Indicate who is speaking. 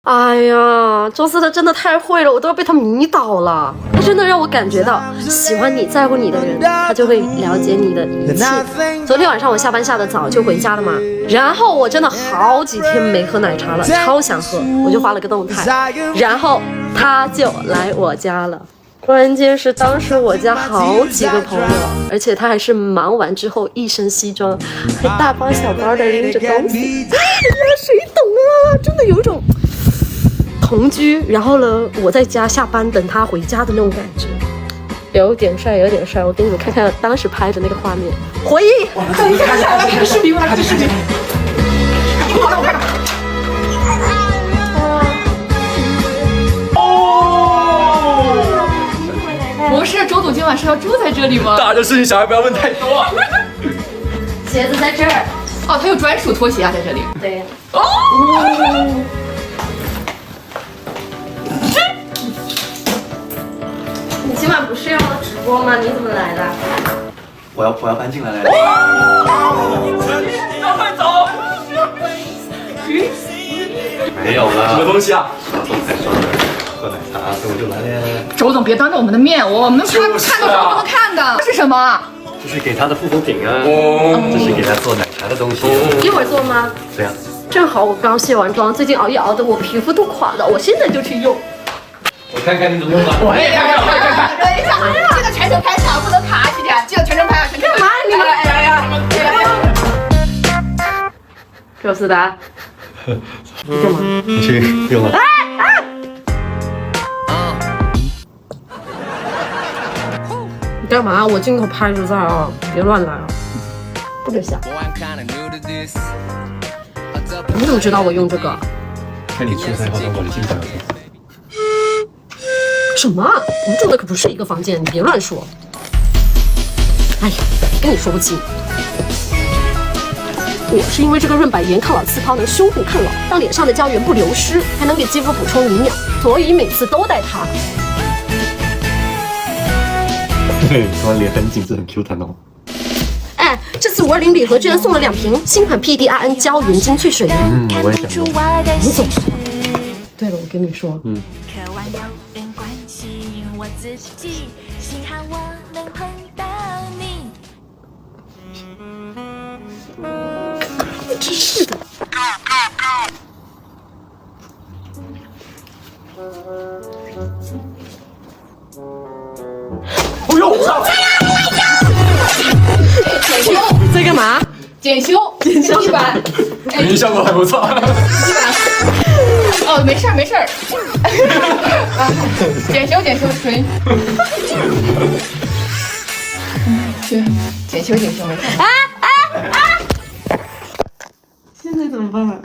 Speaker 1: 哎呀，周四他真的太会了，我都要被他迷倒了。他真的让我感觉到，喜欢你、在乎你的人，他就会了解你的一切。昨天晚上我下班下得早就回家了嘛，然后我真的好几天没喝奶茶了，超想喝，我就发了个动态，然后他就来我家了。关键是当时我家好几个朋友，而且他还是忙完之后一身西装，还大包小包的拎着东西。哎呀，谁懂啊？真的有一种同居，然后呢，我在家下班等他回家的那种感觉，有点帅，有点帅。我给你们看看当时拍的那个画面，回忆。
Speaker 2: 等一下，看视频，我来看视频。好了，我看看。不是，周总今晚是要住在这里吗？
Speaker 3: 大的事情小孩不要问太多。
Speaker 1: 鞋子在这儿。
Speaker 2: 哦，他有专属拖鞋啊，在这里。
Speaker 1: 对呀。
Speaker 2: 哦。
Speaker 1: 你今晚不是要直播吗？你怎么来了？
Speaker 3: 我要搬进来了。
Speaker 2: 快走！
Speaker 3: 没有了。什么东西啊？喝奶茶，所以我就来了。
Speaker 2: 周总别当着我们的面，我们看到什么不能看的？这是什么？
Speaker 3: 这是给他的护肤品啊。这是给他做奶茶的东西。
Speaker 1: 一会儿做吗？
Speaker 3: 对呀。
Speaker 1: 正好我刚卸完妆，最近熬夜熬的我皮肤都垮了，我现在就去用。
Speaker 3: 我看看你怎么用吧。
Speaker 2: 我也要看。等一下，这个全程拍下，不能卡起点，这个全程拍下，全程。干嘛你们？
Speaker 1: 周思达，你干嘛？
Speaker 3: 你去用了。
Speaker 1: 你干嘛？我镜头拍着在啊，别乱来啊，不准想。你怎么知道我用这个？
Speaker 3: 看你出差化妆馆里经常有。
Speaker 1: 什么？我们住的可不是一个房间，你别乱说。哎呀，跟你说不清。我是因为这个润百颜抗老刺抛能修护抗老，让脸上的胶原不流失，还能给肌肤补充营养，所以每次都带它。
Speaker 3: 对，突然脸很紧致，很 Q 弹哦。
Speaker 1: 哎，这次520礼盒居然送了2瓶新款 PDRN 胶原精粹水。
Speaker 3: 我也想用。
Speaker 1: 你怎么？对了，我跟你说，真是的。
Speaker 3: 不用，我操！
Speaker 1: 在干嘛？
Speaker 2: 检修一版，
Speaker 3: 你效果还不错。
Speaker 2: 哦，没事儿。检修水。去检修没事。
Speaker 1: 现在怎么办？